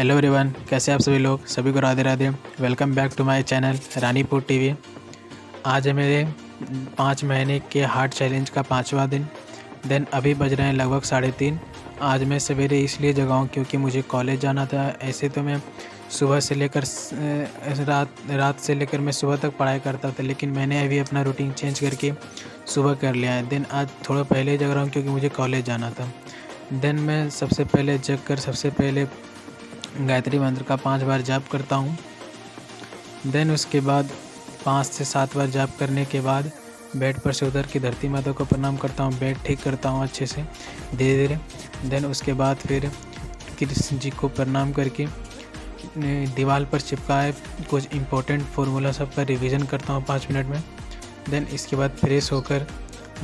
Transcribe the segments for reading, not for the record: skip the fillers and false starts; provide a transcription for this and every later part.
Hello everyone, कैसे आप सभी लोग। सभी को Radhe Radhe. Welcome back to my channel Ranipur TV. आज है मेरे 5 महीने के हार्ट चैलेंज का 5वां दिन। अभी बज रहे हैं लगभग 3:30। आज मैं सवेरे इसलिए जगा हूँ क्योंकि मुझे कॉलेज जाना था। ऐसे तो मैं सुबह से लेकर रात से लेकर मैं सुबह तक पढ़ाई करता था, लेकिन मैंने अभी अपना रूटीन चेंज करके सुबह कर लिया है। आज थोड़ा पहले जग रहा हूँ क्योंकि मुझे कॉलेज जाना था। मैं सबसे पहले जग कर सबसे पहले गायत्री मंत्र का 5 बार जाप करता हूँ। उसके बाद 5 से 7 बार जाप करने के बाद बेड पर से उतर के धरती माता को प्रणाम करता हूँ। बेड ठीक करता हूँ अच्छे से धीरे धीरे। उसके बाद फिर कृष्ण जी को प्रणाम करके दीवार पर चिपकाए कुछ इम्पोर्टेंट फार्मूला सब का रिवीजन करता हूँ 5 मिनट में। इसके बाद फ्रेश होकर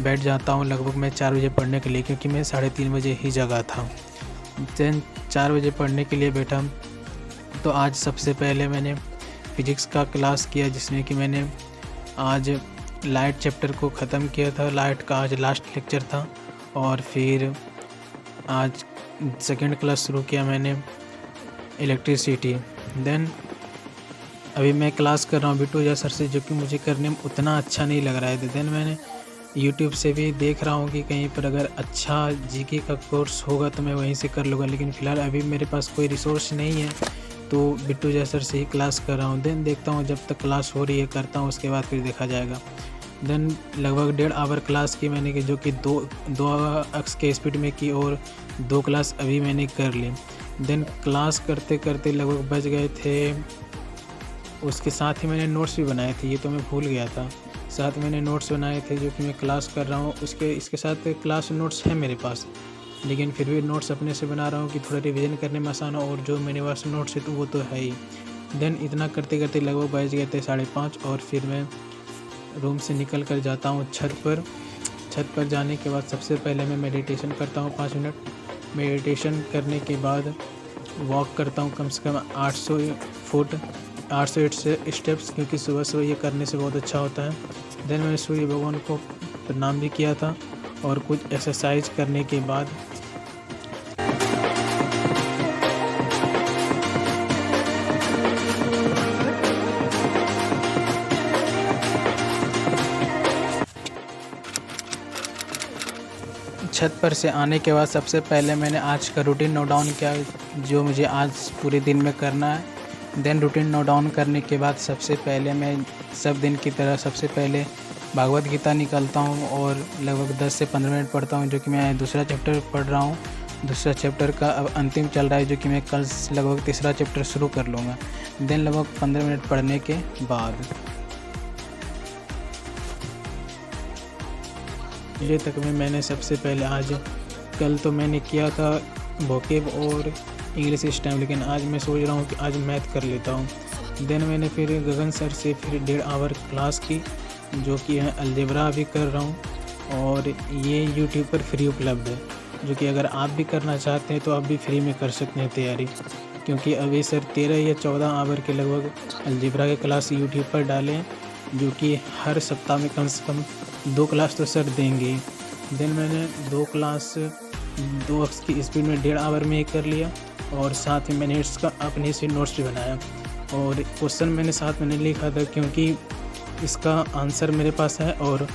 बैठ जाता हूँ लगभग मैं 4 बजे पढ़ने के लिए, क्योंकि मैं 3:30 बजे ही जगा था। 4 बजे पढ़ने के लिए बैठा। तो आज सबसे पहले मैंने फ़िज़िक्स का क्लास किया, जिसमें कि मैंने आज लाइट चैप्टर को ख़त्म किया था। लाइट का आज लास्ट लेक्चर था। और फिर आज सेकंड क्लास शुरू किया मैंने इलेक्ट्रिसिटी। अभी मैं क्लास कर रहा हूँ बिट्टू सर से, जो कि मुझे करने में उतना अच्छा नहीं लग रहा है। मैंने यूट्यूब से भी देख रहा हूँ कि कहीं पर अगर अच्छा जीके का कोर्स होगा तो मैं वहीं से कर लूँगा, लेकिन फ़िलहाल अभी मेरे पास कोई रिसोर्स नहीं है, तो बिट्टू सर से ही क्लास कर रहा हूँ। देखता हूँ जब तक क्लास हो रही है करता हूँ, उसके बाद फिर देखा जाएगा। लगभग 1.5 आवर क्लास की मैंने की, जो कि दो अक्स के स्पीड में की, और 2 क्लास अभी मैंने कर ली। क्लास करते करते लगभग बज गए थे। उसके साथ ही मैंने नोट्स भी बनाए थे, ये तो मैं भूल गया था। साथ मैंने नोट्स बनाए थे जो कि मैं क्लास कर रहा हूँ। इसके साथ क्लास नोट्स है मेरे पास, लेकिन फिर भी नोट्स अपने से बना रहा हूँ कि थोड़ा रिवीजन करने में आसान हो, और जो मेरे पास नोट्स है तो वो तो है ही। इतना करते करते लगभग बज गए थे 5:30, और फिर मैं रूम से निकल कर जाता हूँ छत पर। छत पर जाने के बाद सबसे पहले मैं मेडिटेशन करता हूँ 5 मिनट। मेडिटेशन करने के बाद वॉक करता हूँ कम से कम 800 फुट 808 स्टेप्स, क्योंकि सुबह सुबह ये करने से बहुत अच्छा होता है। मैंने सूर्य भगवान को प्रणाम भी किया था, और कुछ एक्सरसाइज करने के बाद छत पर से आने के बाद सबसे पहले मैंने आज का रूटीन नोट डाउन किया, जो मुझे आज पूरे दिन में करना है। रूटीन नोट डाउन करने के बाद सबसे पहले मैं सब दिन की तरह सबसे पहले भागवत गीता निकालता हूँ, और लगभग 10 से 15 मिनट पढ़ता हूँ, जो कि मैं दूसरा चैप्टर पढ़ रहा हूँ। दूसरा चैप्टर का अब अंतिम चल रहा है, जो कि मैं कल लगभग तीसरा चैप्टर शुरू कर लूँगा। लगभग 15 मिनट पढ़ने के बाद ये तक में मैंने सबसे पहले कल तो मैंने किया था वोकेब और इंग्लिश इस टाइम, लेकिन आज मैं सोच रहा हूँ कि आज मैथ कर लेता हूँ। मैंने फिर गगन सर से फिर 1.5 आवर क्लास की, जो कि है अलजेब्रा भी कर रहा हूँ, और ये यूट्यूब पर फ्री उपलब्ध है, जो कि अगर आप भी करना चाहते हैं तो आप भी फ्री में कर सकते हैं तैयारी, क्योंकि अभी सर 13 या 14 आवर के लगभग अलजेब्रा के क्लास यूट्यूब पर डाले हैं, जो कि हर सप्ताह में कम से कम 2 क्लास तो सर देंगे। मैंने 2 क्लास 2 अक्स की स्पीड में 1.5 आवर में ही कर लिया, और साथ ही मैंने इसका अपने से नोट्स भी बनाया, और क्वेश्चन मैंने साथ में लिखा था, क्योंकि इसका आंसर मेरे पास है, और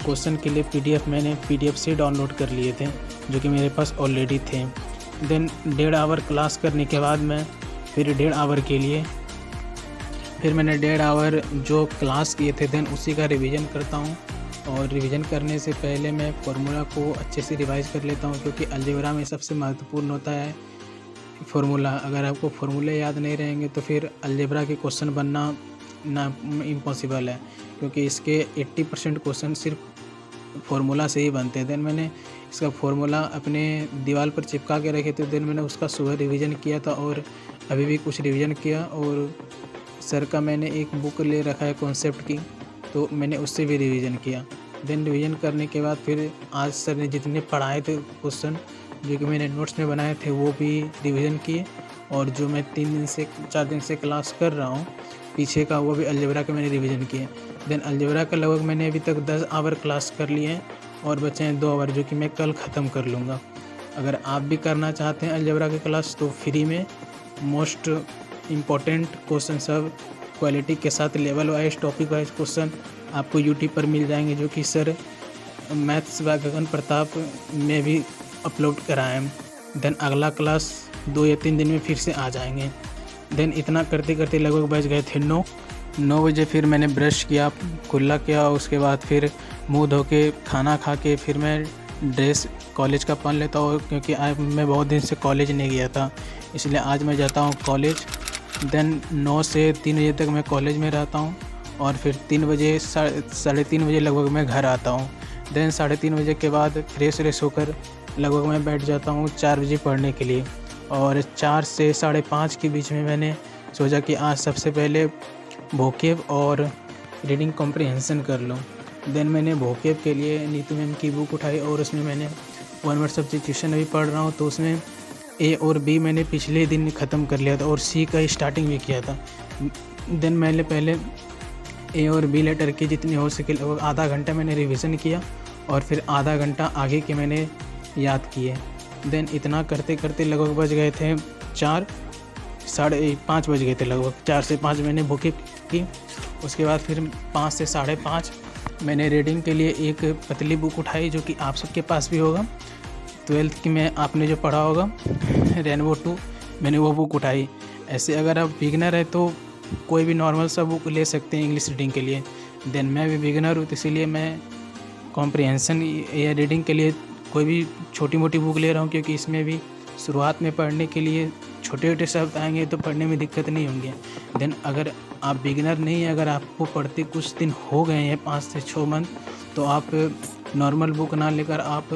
क्वेश्चन के लिए PDF मैंने PDF से डाउनलोड कर लिए थे, जो कि मेरे पास ऑलरेडी थे। 1.5 आवर क्लास करने के बाद मैं फिर 1.5 आवर के लिए मैंने 1.5 आवर जो क्लास किए थे उसी का रिवीजन करता हूँ। और रिवीजन करने से पहले मैं फार्मूला को अच्छे से रिवाइज कर लेता हूँ, क्योंकि अलजेब्रा में सबसे महत्वपूर्ण होता है फार्मूला। अगर आपको फार्मूले याद नहीं रहेंगे तो फिर अलजेब्रा के क्वेश्चन बनना इम्पॉसिबल है, क्योंकि इसके 80% क्वेश्चन सिर्फ फार्मूला से ही बनते हैं। मैंने इसका फार्मूला अपने दीवार पर चिपका के रखे थे। मैंने उसका सुबह रिवीजन किया था, और अभी भी कुछ रिवीजन किया, और सर का मैंने एक बुक ले रखा है कॉन्सेप्ट की, तो मैंने उससे भी रिवीजन किया। रिवीजन करने के बाद फिर आज सर ने जितने पढ़ाए थे क्वेश्चन, जो कि मैंने नोट्स में बनाए थे, वो भी रिवीजन किए, और जो मैं 4 दिन से क्लास कर रहा हूँ पीछे का, वो भी अलजेब्रा का मैंने रिवीजन किए। अलजेब्रा का लगभग मैंने अभी तक 10 आवर क्लास कर लिए हैं, और बचे हैं 2 आवर, जो कि मैं कल ख़त्म कर लूँगा। अगर आप भी करना चाहते हैं अलजेब्रा की क्लास तो फ्री में मोस्ट इम्पॉर्टेंट क्वेश्चन सब क्वालिटी के साथ level wise topic wise question आपको यूट्यूब पर मिल जाएंगे, जो कि सर मैथ्स व गगन प्रताप में भी अपलोड कराएँ। देन अगला क्लास 2 या 3 दिन में फिर से आ जाएंगे। देन इतना करते करते लगभग बज गए थे 9 बजे। फिर मैंने ब्रश किया, कुल्ला किया, उसके बाद फिर मुंह धो के खाना खा के फिर मैं ड्रेस कॉलेज का पहन लेता हूँ, क्योंकि आज मैं बहुत दिन से कॉलेज नहीं गया था, इसलिए आज मैं जाता हूँ कॉलेज। देन 9 से 3 बजे तक मैं कॉलेज में रहता हूँ और फिर 3 बजे 3:30 बजे लगभग मैं घर आता हूँ। देन 3:30 बजे के बाद फ्रेश होकर लगभग मैं बैठ जाता हूँ 4 बजे पढ़ने के लिए। और 4 से 5:30 के बीच में मैंने सोचा कि आज सबसे पहले वोकेब और रीडिंग कॉम्प्रिहेंशन कर लूँ। देन मैंने वोकेब के लिए नीतू मैम की बुक उठाई और उसमें मैंने 1 वर्ड सब्स्टिट्यूशन अभी पढ़ रहा हूँ, तो उसमें ए और बी मैंने पिछले दिन ख़त्म कर लिया था और सी का स्टार्टिंग भी किया था। देन मैंने पहले ए और बी लेटर की जितनी हो सके लगभग आधा घंटा मैंने रिवीजन किया और फिर आधा घंटा आगे के मैंने याद किए। देन इतना करते करते लगभग बज गए थे 4, 5:30 बज गए थे लगभग। 4 से 5 मैंने वोकेब की। उसके बाद फिर 5 से 5:30 मैंने रीडिंग के लिए एक पतली बुक उठाई, जो कि आप सबके पास भी होगा, 12th की में आपने जो पढ़ा होगा रेनबो 2, मैंने वो बुक उठाई। ऐसे अगर आप बिगिनर है तो कोई भी नॉर्मल सा बुक ले सकते हैं इंग्लिश रीडिंग के लिए। देन मैं भी बिगिनर हूँ, तो इसीलिए मैं कॉम्प्रिहेंशन या रीडिंग के लिए कोई भी छोटी मोटी बुक ले रहा हूँ, क्योंकि इसमें भी शुरुआत में पढ़ने के लिए छोटे छोटे शब्द आएंगे तो पढ़ने में दिक्कत नहीं होंगे। देन अगर आप बिगिनर नहीं है, अगर आपको पढ़ते कुछ दिन हो गए हैं 5 से 6 मंथ, तो आप नॉर्मल बुक ना लेकर आप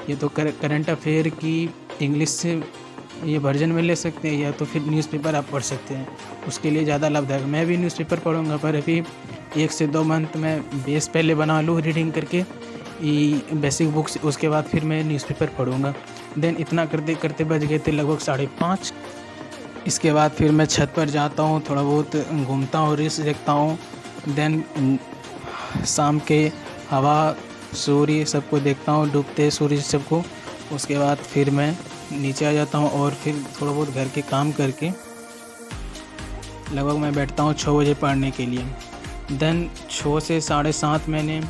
ये तो करंट अफेयर की इंग्लिश से ये वर्जन में ले सकते हैं, या तो फिर न्यूज़पेपर आप पढ़ सकते हैं, उसके लिए ज़्यादा लाभदायक। मैं भी न्यूज़पेपर पढ़ूंगा, पर अभी 1 से 2 मंथ में बेस पहले बना लूँ रीडिंग करके बेसिक बुक्स, उसके बाद फिर मैं न्यूज़पेपर पढ़ूंगा। देन इतना करते करते बज गए थे लगभग 5:30। इसके बाद फिर मैं छत पर जाता हूँ, थोड़ा बहुत घूमता हूँ, रील्स देखता हूँ। देन शाम के हवा, सूर्य सबको देखता हूँ, डूबते सूर्य सबको। उसके बाद फिर मैं नीचे आ जाता हूँ और फिर थोड़ा बहुत घर के काम करके लगभग मैं बैठता हूँ 6 बजे पढ़ने के लिए। देन 6 से 7:30 मैंने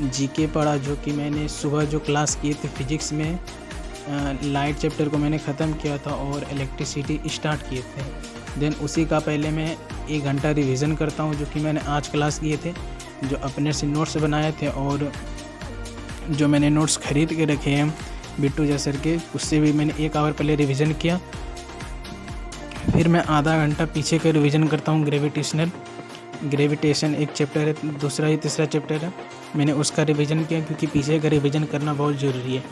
जीके पढ़ा, जो कि मैंने सुबह जो क्लास किए थे फिजिक्स में लाइट चैप्टर को मैंने ख़त्म किया था और इलेक्ट्रिसिटी स्टार्ट किए थे। देन उसी का पहले मैं 1 घंटा रिवीजन करता हूँ, जो कि मैंने आज क्लास किए थे, जो अपने से नोट्स बनाए थे और जो मैंने नोट्स ख़रीद के रखे हैं बिट्टू जैसर के, उससे भी मैंने 1 आवर पहले रिवीजन किया। फिर मैं आधा घंटा पीछे का रिवीजन करता हूँ। ग्रेविटेशन एक चैप्टर है, दूसरा ही तीसरा चैप्टर है, मैंने उसका रिवीजन किया, क्योंकि पीछे का रिवीजन करना बहुत ज़रूरी है।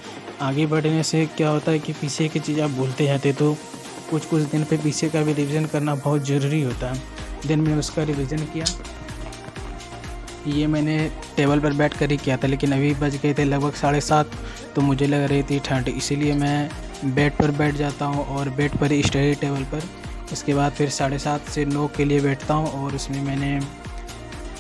आगे बढ़ने से क्या होता है कि पीछे की चीज़ आप भूलते जाते, तो कुछ दिन पे पीछे का भी रिवीजन करना बहुत ज़रूरी होता है। देन मैंने उसका रिवीजन किया। ये मैंने टेबल पर बैठ कर ही किया था, लेकिन अभी बज गए थे लगभग 7:30, तो मुझे लग रही थी ठंड, इसीलिए मैं बेड पर बैठ जाता हूँ और बेड पर ही स्टडी टेबल पर। उसके बाद फिर 7:30 से 9 के लिए बैठता हूँ और उसमें मैंने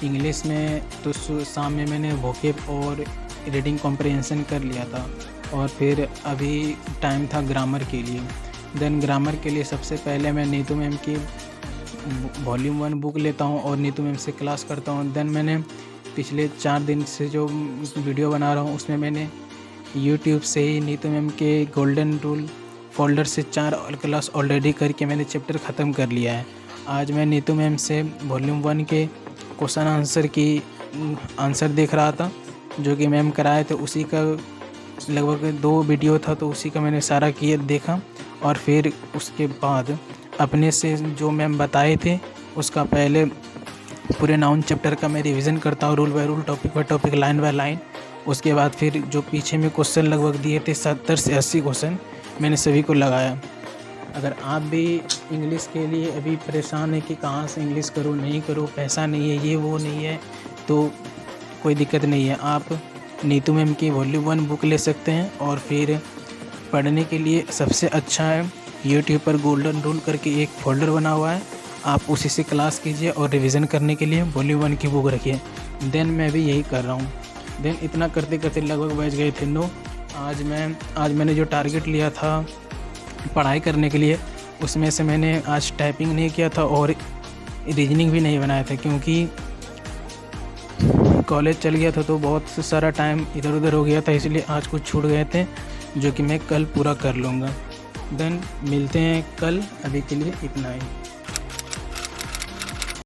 इंग्लिश में तो शाम में मैंने वोकेब और रीडिंग कॉम्प्रिहेंशन कर लिया था। और फिर अभी टाइम था ग्रामर के लिए। देन ग्रामर के लिए सबसे पहले मैं नीतू मैम की वॉल्यूम 1 बुक लेता हूँ और नीतू मैम से क्लास करता हूँ। देन मैंने पिछले 4 दिन से जो वीडियो बना रहा हूँ उसमें मैंने यूट्यूब से ही नीतू मैम के गोल्डन रूल फोल्डर से 4 क्लास ऑलरेडी करके मैंने चैप्टर ख़त्म कर लिया है। आज मैं नीतू मैम से वॉल्यूम 1 के क्वेश्चन आंसर देख रहा था, जो कि मैम कराए थे। उसी का लगभग 2 वीडियो था, तो उसी का मैंने सारा किया देखा और फिर उसके बाद अपने से जो मैम बताए थे उसका पहले पूरे नाउन चैप्टर का मैं रिवीजन करता हूँ, rule by rule, topic by topic, line by line. उसके बाद फिर जो पीछे में क्वेश्चन लगभग दिए थे 70 से 80 क्वेश्चन, मैंने सभी को लगाया। अगर आप भी इंग्लिश के लिए अभी परेशान है कि कहाँ से इंग्लिश करूँ, नहीं करूँ, पैसा नहीं है, ये वो नहीं है, तो कोई दिक्कत नहीं है। आप नीतू मैम की वॉल्यूम 1 बुक ले सकते हैं और फिर पढ़ने के लिए सबसे अच्छा है यूट्यूब पर गोल्डन रूल करके एक फ़ोल्डर बना हुआ है, आप उसी से क्लास कीजिए और रिवीजन करने के लिए वॉल्यूम 1 की बुक रखिए। देन मैं भी यही कर रहा हूँ। देन इतना करते करते लगभग बज गए थे 9। आज मैंने जो टारगेट लिया था पढ़ाई करने के लिए उसमें से मैंने आज टाइपिंग नहीं किया था और रीजनिंग भी नहीं बनाया था, क्योंकि कॉलेज चल गया था तो बहुत सारा टाइम इधर उधर हो गया था, इसलिए आज कुछ छूट गए थे जो कि मैं कल पूरा कर लूँगा। देन मिलते हैं कल, अभी के लिए इतना ही।